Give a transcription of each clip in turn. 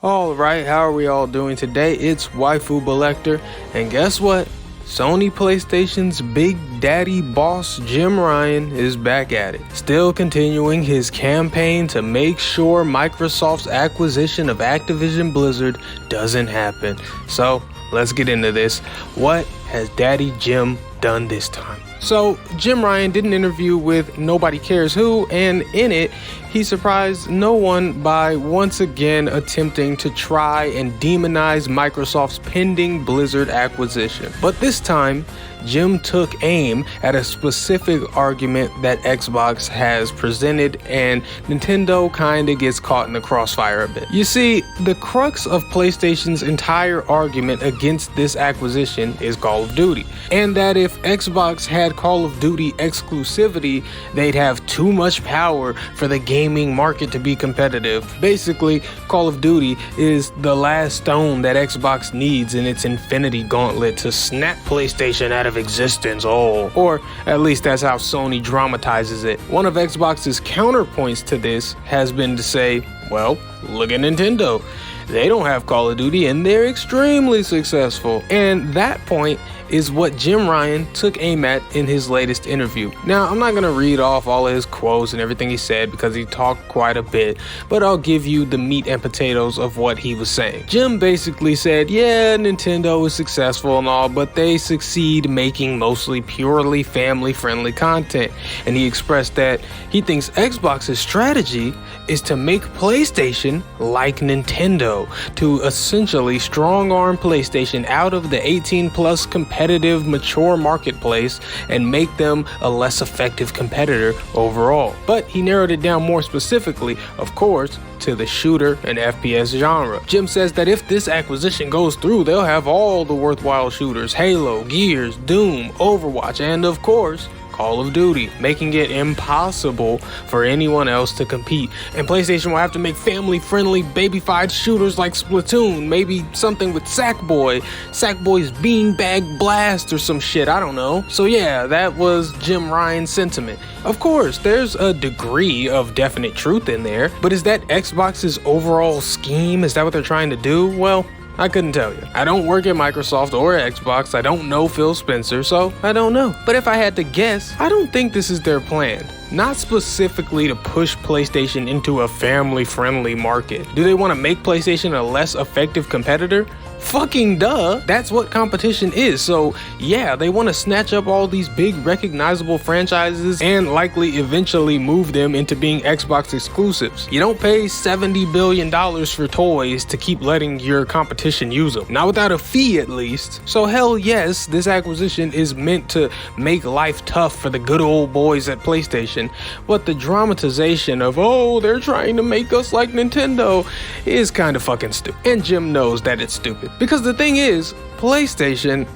Alright, how are we all doing today? It's Waifu Belector, and guess what? Sony PlayStation's big daddy boss Jim Ryan is back at it, still continuing his campaign to make sure Microsoft's acquisition of Activision Blizzard doesn't happen. So let's get into this. What has Daddy Jim done this time? So Jim Ryan did an interview with Nobody Cares Who, and in it, he surprised no one by once again attempting to try and demonize Microsoft's pending Blizzard acquisition. But this time, Jim took aim at a specific argument that Xbox has presented, and Nintendo kinda gets caught in the crossfire a bit. You see, the crux of PlayStation's entire argument against this acquisition is Call of Duty, and that if Xbox had Call of Duty exclusivity, they'd have too much power for the gaming market to be competitive. Basically, Call of Duty is the last stone that Xbox needs in its infinity gauntlet to snap PlayStation out of existence. Or at least that's how Sony dramatizes it. One of Xbox's counterpoints to this has been to say, well, look at Nintendo. They don't have Call of Duty and they're extremely successful. And that point is what Jim Ryan took aim at in his latest interview. Now, I'm not gonna read off all of his quotes and everything he said because he talked quite a bit, but I'll give you the meat and potatoes of what he was saying. Jim basically said, yeah, Nintendo is successful and all, but they succeed making mostly purely family-friendly content. And he expressed that he thinks Xbox's strategy is to make PlayStation like Nintendo, to essentially strong-arm PlayStation out of the 18-plus competitive, mature marketplace and make them a less effective competitor overall. But he narrowed it down more specifically, of course, to the shooter and FPS genre. Jim says that if this acquisition goes through, they'll have all the worthwhile shooters: Halo, Gears, Doom, Overwatch, and of course, Call of Duty, making it impossible for anyone else to compete. And PlayStation will have to make family-friendly, baby-fied shooters like Splatoon, maybe something with Sackboy's Beanbag Blast or some shit, I don't know. So yeah, that was Jim Ryan's sentiment. Of course, there's a degree of definite truth in there, but is that Xbox's overall scheme? Is that what they're trying to do? Well, I couldn't tell you. I don't work at Microsoft or Xbox. I don't know Phil Spencer, so I don't know. But if I had to guess, I don't think this is their plan. Not specifically to push PlayStation into a family-friendly market. Do they want to make PlayStation a less effective competitor? Fucking duh. That's what competition is. So yeah, they want to snatch up all these big recognizable franchises and likely eventually move them into being Xbox exclusives. You don't pay $70 billion for toys to keep letting your competition use them. Not without a fee at least. So hell yes, this acquisition is meant to make life tough for the good old boys at PlayStation, but the dramatization of, oh, they're trying to make us like Nintendo is kind of fucking stupid. And Jim knows that it's stupid. Because the thing is, PlayStation,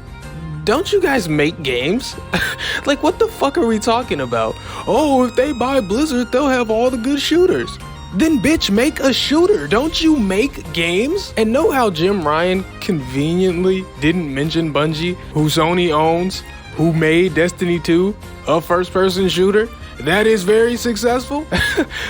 don't you guys make games? Like, what the fuck are we talking about? Oh, if they buy Blizzard, they'll have all the good shooters. Then bitch, make a shooter. Don't you make games? And know how Jim Ryan conveniently didn't mention Bungie, who Sony owns, who made Destiny 2 a first-person shooter that is very successful?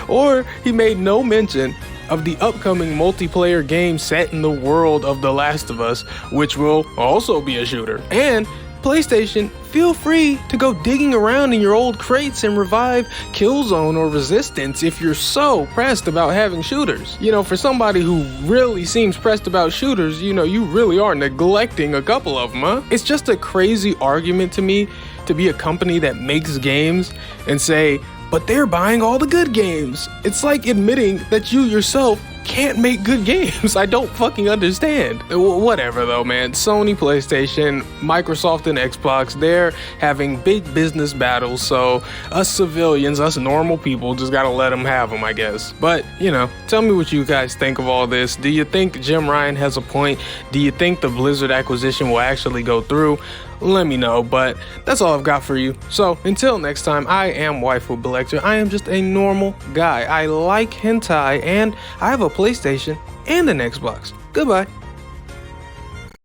Or he made no mention of the upcoming multiplayer game set in the world of The Last of Us, which will also be a shooter. And PlayStation, feel free to go digging around in your old crates and revive Killzone or Resistance if you're so pressed about having shooters. You know, for somebody who really seems pressed about shooters, you know, you really are neglecting a couple of them, huh? It's just a crazy argument to me to be a company that makes games and say, but they're buying all the good games. It's like admitting that you yourself can't make good games. I don't fucking understand. Whatever though, man. Sony, PlayStation, Microsoft, and Xbox, they're having big business battles, so us civilians, us normal people, just gotta let them have them, I guess. But, you know, tell me what you guys think of all this. Do you think Jim Ryan has a point? Do you think the Blizzard acquisition will actually go through? Let me know, but that's all I've got for you. So until next time, I am Waifu Belector. I am just a normal guy. I like hentai and I have a PlayStation and an Xbox. Goodbye.